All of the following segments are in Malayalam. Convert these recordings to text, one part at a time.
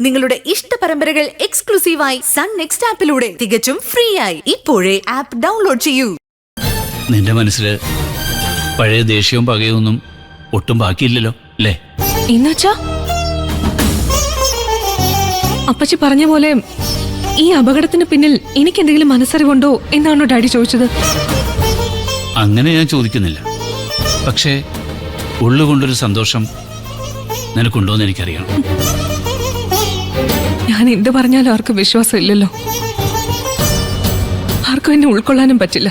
നിങ്ങളുടെ ഇഷ്ട പരമ്പരകൾ എക്സ്ക്ലൂസീവായി സൺ നെക്സ്റ്റ് ആപ്പിലൂടെ തികച്ചും ഫ്രീ ആയി ഇപ്പോഴേ ആപ്പ് ഡൗൺലോഡ് ചെയ്യൂ. നിന്റെ മനസ്സിൽ പഴയ ദേഷ്യവും പകയൊന്നും ഒട്ടും ബാക്കിയില്ലല്ലോ അല്ലേ? എന്നുവെച്ചാ അപ്പച്ചി പറഞ്ഞ പോലെ ഈ അപകടത്തിന് പിന്നിൽ എനിക്ക് എന്തെങ്കിലും മനസ്സറിവുണ്ടോ എന്നാണോ ഡാഡി ചോദിച്ചത്? അങ്ങനെ ഞാൻ ചോദിക്കുന്നില്ല. പക്ഷേ ഉള്ളുകൊണ്ടൊരു സന്തോഷം നിനക്കുണ്ടോന്ന് എനിക്കറിയണം. ഞാൻ എന്ത് പറഞ്ഞാലും ആർക്കും വിശ്വാസം ഇല്ലല്ലോ. ആർക്കും എന്നെ ഉൾക്കൊള്ളാനും പറ്റില്ല.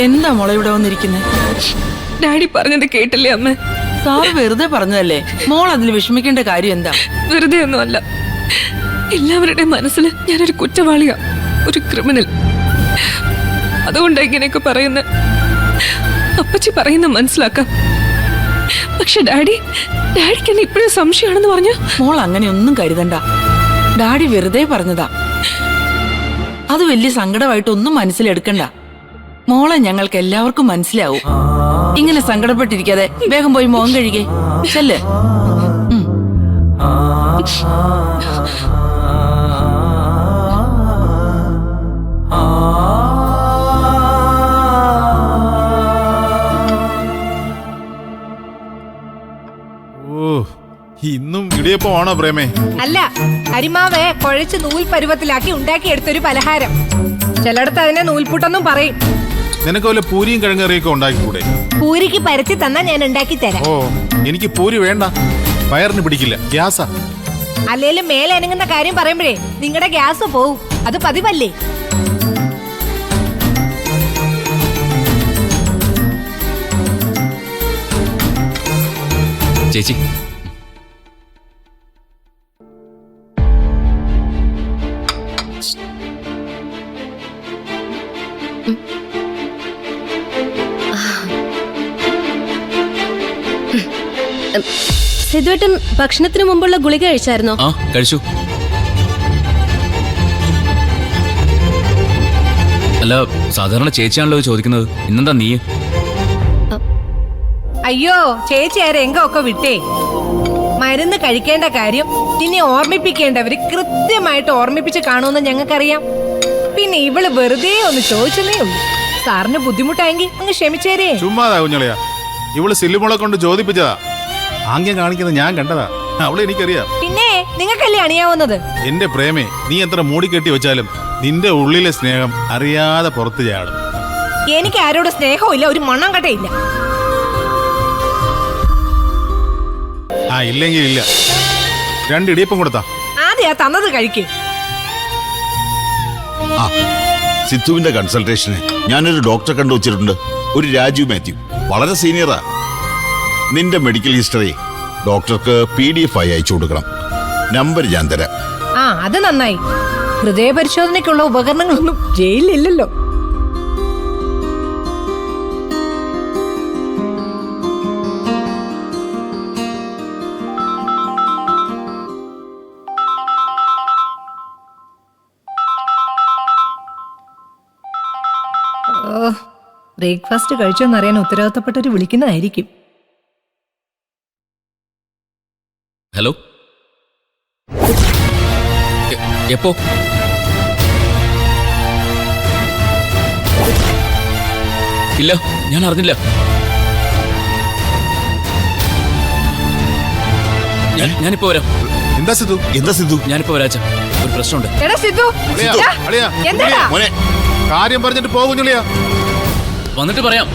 എന്താ മോളെ ഇവിടെ വന്നിരിക്കുന്നേ? ഡാഡി പറഞ്ഞത് കേട്ടില്ലേ അമ്മ? സാറ് വെറുതെ പറഞ്ഞതല്ലേ. മോൾ അതിൽ വിഷമിക്കേണ്ട കാര്യം എന്താ? വെറുതെ ഒന്നുമല്ല. എല്ലാവരുടെയും മനസ്സിൽ ഞാനൊരു കുറ്റവാളിയാ, ഒരു ക്രിമിനൽ. അതുകൊണ്ടാണ് ഇങ്ങനെയൊക്കെ പറയുന്നത്. അപ്പച്ചി പറയുന്ന മനസ്സിലാക്കാം. പക്ഷെ ഡാഡിക്ക് എന്നെ ഇപ്പോഴും സംശയമാണെന്ന് പറഞ്ഞു. മോൾ അങ്ങനെ ഒന്നും കരുതണ്ട. ഡാഡി വെറുതെ പറഞ്ഞതാ. അത് വലിയ സങ്കടമായിട്ടൊന്നും മനസ്സിലെടുക്കണ്ട. മോളെ ഞങ്ങൾക്ക് എല്ലാവർക്കും മനസ്സിലാവും. ഇങ്ങനെ സങ്കടപ്പെട്ടിരിക്കാതെ വേഗം പോയി മുഖം കഴുകേ. ചെല്ല്. ഇന്നും ഇടിയപ്പമാണോ പ്രേമേ? അല്ല, അരിമാവ് കുഴച്ച് നൂൽ പരുവത്തിലാക്കി ഉണ്ടാക്കിയെടുത്തൊരു പലഹാരം. ചിലടത്ത് അതിനെ നൂൽപുട്ടെന്നും പറയും. നിനക്ക് വല്ല പൂരിയും കിഴങ്ങറിയൊക്കെ ഉണ്ടാക്കിക്കൂടെ? പൂരിക്ക് പരത്തി തന്നാ ഞാൻ ഉണ്ടാക്കി തരാം. ഓ, എനിക്ക് പൂരി വേണ്ട, വയറിന് പിടിക്കില്ല, ഗ്യാസാ. അല്ലേലും മേലെ അനങ്ങുന്ന കാര്യം പറയുമ്പോഴേ നിങ്ങളുടെ ഗ്യാസ് പോവും. അത് പതിവല്ലേ? ചേച്ചി, സിദ്ധുവേട്ടൻ ഭക്ഷണത്തിന് മുമ്പുള്ള ഗുളിക കഴിച്ചായിരുന്നോ? ആ, കഴിച്ചു. അല്ല, സാധാരണ ചേച്ചിയാണല്ലോ ചോദിക്കുന്നത്, ഇന്നെന്താ നീ? അയ്യോ, ചേച്ചി ആ രംഗമൊക്കെ വിട്ടേ. മരുന്ന് കഴിക്കേണ്ട കാര്യം ഇനി ഓർമ്മിപ്പിക്കേണ്ടവര് കൃത്യമായിട്ട് ഓർമ്മിപ്പിച്ച് കാണുമെന്ന് ഞങ്ങൾക്കറിയാം. പിന്നെ ഇവള് വെറുതെ ഒന്ന് ചോദിച്ചതേ ഉള്ളൂ. സാറിന് ബുദ്ധിമുട്ടായെങ്കിൽ അങ്ങ് ക്ഷമിച്ചേരേ. ചുമ്മാതാ കുഞ്ഞളിയാ, ഇവള് സില്ലുമുളെ കൊണ്ട് ചോദിപ്പിച്ചതാ. ആംഗ്യം കാണിക്കുന്നത് ഞാൻ കണ്ടതാ. അവളെ എനിക്കറിയാം. പിന്നെ നിങ്ങൾക്കല്ലേ അണിയാവുന്നത്? എന്റെ പ്രേമേ, നീ എത്ര മൂടിക്കെട്ടി വെച്ചാലും നിന്റെ ഉള്ളിലെ സ്നേഹം അറിയാതെ പുറത്തു ചാടും. എനിക്ക് ആരോട് സ്നേഹവും ഇല്ല, ഒരു മണ്ണം കട്ടയില്ല. ആ, ഇല്ലെങ്കിൽ ഇല്ല. 2 ഇടിയപ്പം കൊടുത്താ. ആദ്യം ആ തന്നത് കഴിക്കേ. ആ, സിദ്ധുവിന്റെ കൺസൾട്ടേഷന് ഞാനൊരു ഡോക്ടറെ കണ്ടുവച്ചിട്ടുണ്ട്, ഒരു രാജു മാത്യു. വളരെ സീനിയറാ. നിന്റെ മെഡിക്കൽ ഹിസ്റ്ററി ഡോക്ടർക്ക് PDF ആയി അയച്ചു കൊടുക്കണം. നമ്പർ ഞാൻ തരാം. ആ, അത് നന്നായി. ഹൃദയ പരിശോധനയ്ക്കുള്ള ഉപകരണങ്ങളൊന്നും ജയിലിലില്ലല്ലോ. ബ്രേക്ക്ഫാസ്റ്റ് കഴിച്ചോന്നറിയാൻ ഉത്തരവാദിത്തപ്പെട്ടവര് വിളിക്കുന്നതായിരിക്കും. ഹലോ, എപ്പോ? ഇല്ല, ഞാൻ അറിഞ്ഞില്ല. ഞാനിപ്പോ വരാം. എന്താ സിദ്ധു? എന്താ സിദ്ധു? ഞാനിപ്പോ വരാച്ച, ഒരു പ്രശ്നമുണ്ട്. എടാ സിദ്ധു, അളിയാ, അളിയാ, എന്താടാ? മോനെ, കാര്യം പറഞ്ഞിട്ട് പോ കുഞ്ഞളിയാ. വന്നിട്ട് പറയാം.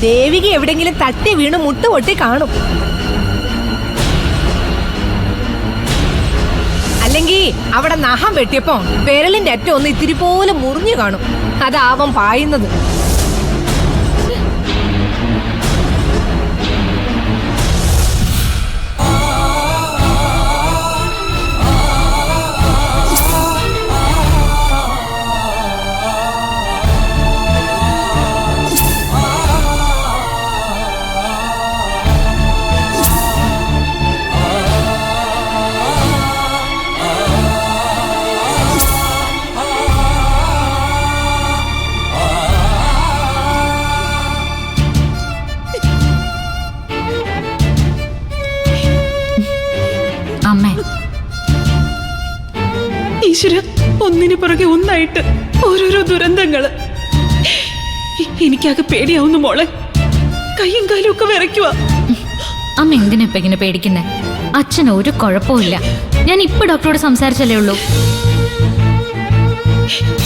ദേവിക എവിടെങ്കിലും തട്ടി വീണ് മുട്ടുപൊട്ടി കാണും. അല്ലെങ്കിൽ അവിടെ നഖം വെട്ടിയപ്പോ വിരലിന്റെ അറ്റം ഒന്ന് ഇത്തിരി പോലെ മുറിഞ്ഞു കാണും. അതാവൻ പായുന്നത്. ഈശ്വര, ഒന്നിനു പുറകെ ഒന്നായിട്ട് ഓരോരോ ദുരന്തങ്ങള്. എനിക്കാകെ പേടിയാവുന്നു മോളെ. കയ്യും കാലും ഒക്കെ വിറയ്ക്കുക. അമ്മ എന്തിനാ ഇപ്പൊ ഇങ്ങനെ പേടിക്കുന്നേ? അച്ഛന് ഒരു കുഴപ്പമില്ല. ഞാൻ ഇപ്പൊ ഡോക്ടറോട് സംസാരിച്ചല്ലേ ഉള്ളൂ.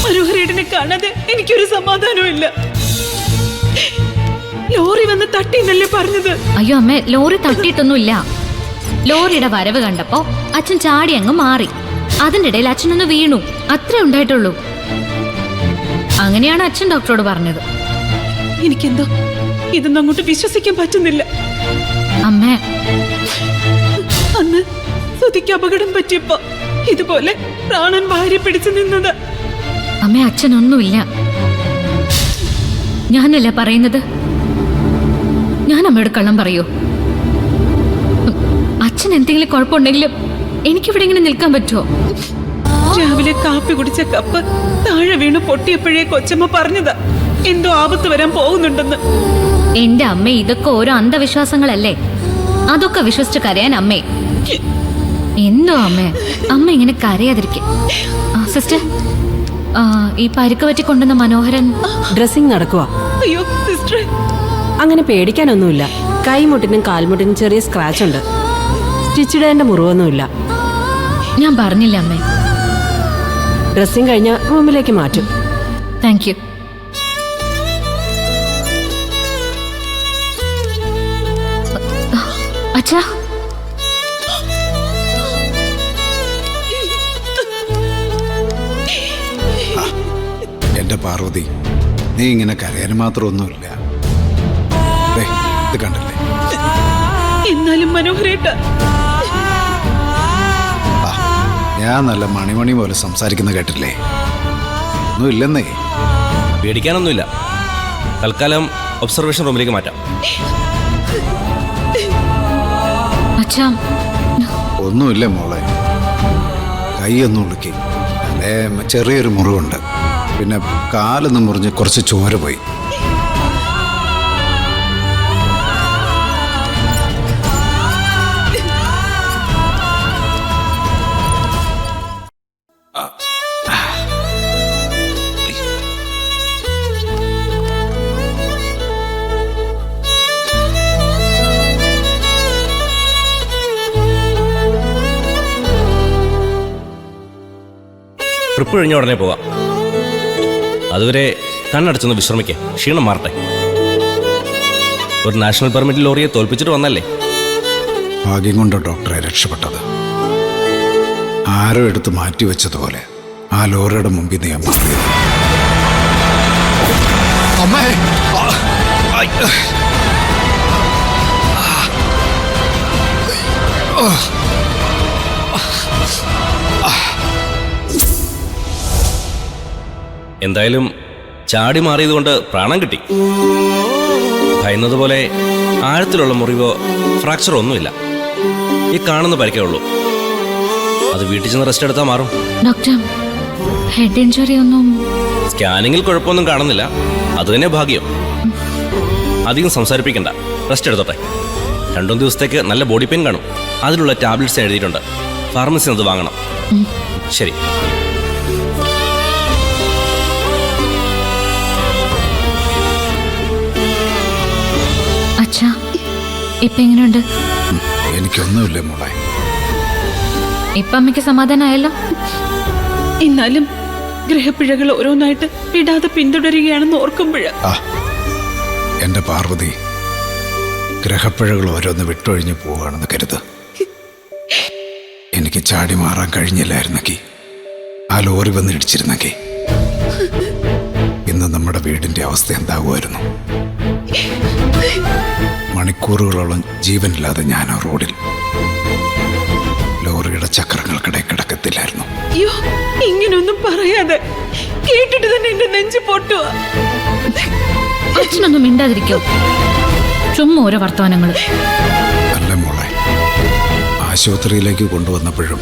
മനോഹരേട്ടനെ കാണാതെ എനിക്കൊരു സമാധാനവും ഇല്ല. ലോറി വന്ന് തട്ടിന്നല്ലേ പറഞ്ഞത്? അയ്യോ അമ്മേ, ലോറി തട്ടിയിട്ടൊന്നുമില്ല. ലോറിയുടെ വരവ് കണ്ടപ്പോ അച്ഛൻ ചാടി അങ്ങ് മാറി. അതിന്റെ ഇടയിൽ അച്ഛനൊന്ന് വീണു, അത്രേ ഉണ്ടായിട്ടുള്ളൂ. അങ്ങനെയാണ് അച്ഛൻ ഡോക്ടറോട് പറഞ്ഞത്. എനിക്കെന്തോ ഇതൊന്നും അങ്ങോട്ട് വിശ്വസിക്കാൻ പറ്റുന്നില്ല. അമ്മേ, അന്ന് സുധിക്ക് അപകടം പറ്റിയപ്പോ ഇതുപോലെ പ്രാണൻ വാരി പിടിച്ചു നിന്നത്. അമ്മേ, അച്ഛനൊന്നുമില്ല. ഞാനല്ല പറയുന്നത്. ഞാൻ അമ്മയോട് കള്ളം പറയോ? അച്ഛൻ എന്തെങ്കിലും കുഴപ്പമുണ്ടെങ്കിലും എനിക്കിവിടെ ഇങ്ങനെ നിൽക്കാൻ പറ്റുമോ? രാവിലെ കാപ്പി കുടിച്ച കപ്പ് താഴെ വീണ് പൊട്ടിയപ്പോഴേ കൊച്ചമ്മ പറഞ്ഞതാ എന്തോ ആപത്ത് വരാൻ പോകുന്നുണ്ടെന്ന്. എന്റെ അമ്മ, ഇതൊക്കെ ഓരോ അന്ധവിശ്വാസങ്ങളല്ലേ? അതൊക്കെ വിശ്വസിച്ച് കരയാൻ അമ്മേ. എന്തോ അമ്മേ, അമ്മ ഇങ്ങനെ കരയാതിരിക്കെ. സിസ്റ്റർ, ഈ പരിക്ക് പറ്റി കൊണ്ടുവന്ന മനോഹരൻ ഡ്രസ്സിംഗ് നടക്കുക. അയ്യോ സിസ്റ്റർ, അങ്ങനെ പേടിക്കാനൊന്നുമില്ല. കൈമുട്ടിനും കാൽമുട്ടിനും ചെറിയ സ്ക്രാച്ച് ഉണ്ട്. സ്റ്റിച്ചിടേണ്ട മുറിവൊന്നുമില്ല. ഞാൻ പറഞ്ഞില്ല അമ്മേ. ഡ്രസ്സിംഗ് കഴിഞ്ഞ റൂമിലേക്ക് മാറ്റും. Thank you. അച്ഛാ, എന്റെ പാർവതി, നീ ഇങ്ങനെ കരയാൻ മാത്രമൊന്നുമില്ല. ഇത് കണ്ടല്ലേ? എന്നാലും മനോഹരേട്ട, ഞാൻ നല്ല മണിമണി പോലെ സംസാരിക്കുന്ന കേട്ടില്ലേ? ഒന്നും ഇല്ലെന്നേ. പേടിക്കാനൊന്നുമില്ല. തൽക്കാലം ഒബ്സർവേഷൻ റൂമിലേക്ക് മാറ്റാം. അച്ഛാ, ഒന്നുമില്ല മോളെ. കൈയൊന്നും ഉളുക്കി. അല്ലേ, ചെറിയൊരു മുറിവുണ്ട്. പിന്നെ കാലൊന്ന് മുറിഞ്ഞ് കുറച്ച് ചോര പോയി. ട്രിപ്പ് കഴിഞ്ഞ ഉടനെ പോകാം. അതുവരെ കണ്ണടച്ചൊന്ന് വിശ്രമിക്കേ, ക്ഷീണം മാറട്ടെ. ഒരു നാഷണൽ പെർമിറ്റ് ലോറിയെ തോൽപ്പിച്ചിട്ട് വന്നല്ലേ. ഭാഗ്യം കൊണ്ട് ഡോക്ടറെ രക്ഷപ്പെട്ടത്. ആരോ എടുത്ത് മാറ്റിവെച്ചതുപോലെ ആ ലോറിയുടെ മുമ്പിൽ നീ മാറിയത്. എന്തായാലും ചാടി മാറിയതുകൊണ്ട് പ്രാണം കിട്ടി. ഭയന്നതുപോലെ ആഴത്തിലുള്ള മുറിവോ ഫ്രാക്ചറോ ഒന്നുമില്ല. ഈ കാണുന്ന പരിക്കേ ഉള്ളൂ. അത് വീട്ടിൽ ചെന്ന് റെസ്റ്റ് എടുത്താൽ മാറും. ഡോക്ടർ, ഹെഡ് ഇഞ്ചുറി ഒന്നും? സ്കാനിങ്ങിൽ കുഴപ്പമൊന്നും കാണുന്നില്ല. അത് തന്നെ ഭാഗ്യം. അധികം സംസാരിപ്പിക്കണ്ട, റെസ്റ്റ് എടുത്തോട്ടെ. 2 ദിവസത്തേക്ക് നല്ല ബോഡി പെയിൻ കാണും. അതിലുള്ള ടാബ്ലറ്റ്സ് എഴുതിയിട്ടുണ്ട്. ഫാർമസിയിൽ അത് വാങ്ങണം. ശരി. അച്ഛാ, ഇപ്പൊ എങ്ങനെയുണ്ട്? എനിക്കൊന്നുമില്ല മോളെ. ഇപ്പൊ അമ്മയ്ക്ക് സമാധാനമായല്ലോ? എന്നാലും ഗ്രഹപ്പിഴകൾ ഓരോന്നായിട്ട് വിടാതെ പിന്തുടരുകയാണെന്ന് ഓർക്കുമ്പോഴ. എന്റെ പാർവതി, ഗ്രഹപ്പിഴകൾ ഓരോന്ന് വിട്ടൊഴിഞ്ഞു പോവുകയാണെന്ന് കരുത്. എനിക്ക് ചാടി മാറാൻ കഴിഞ്ഞില്ലായിരുന്നെങ്കിൽ, ആ ലോറി വന്ന് ഇടിച്ചിരുന്നെങ്കിൽ, ഇന്ന് നമ്മുടെ വീടിന്റെ അവസ്ഥ എന്താകുമായിരുന്നു? മണിക്കൂറുകളോളം ജീവനില്ലാതെ ഞാൻ ആ റോഡിൽ ലോറിയുടെ ചക്രങ്ങൾക്കിടയിൽ കിടക്കത്തില്ലായിരുന്നു. അയ്യോ, ഇങ്ങനൊന്നും പറയാതെ കേട്ടിട്ട് തന്നെ എന്റെ നെഞ്ച് പൊട്ടുക. അച്ഛനൊന്നും മിണ്ടാതിരിക്കോ? ചുമ്മാ ഓരോ വർത്തമാനങ്ങൾ. അല്ല മോളെ, ആശുപത്രിയിലേക്ക് കൊണ്ടുവന്നപ്പോഴും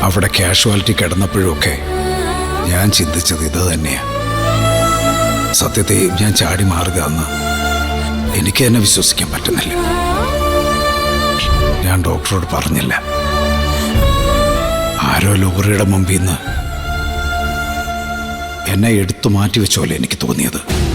അവിടെ കാഷ്വാലിറ്റി കിടന്നപ്പോഴും ഒക്കെ ഞാൻ ചിന്തിച്ചത് ഇത് തന്നെയാ. സത്യത്തെ ഞാൻ ചാടി മാറുക എന്ന് എനിക്ക് തന്നെ വിശ്വസിക്കാൻ പറ്റുന്നില്ല. ഞാൻ ഡോക്ടറോട് പറഞ്ഞില്ല. ആരോ ലോറിയുടെ മുമ്പിൽ നിന്ന് എന്നെ എടുത്തു മാറ്റി വെച്ച പോലെ എനിക്ക് തോന്നിയത്.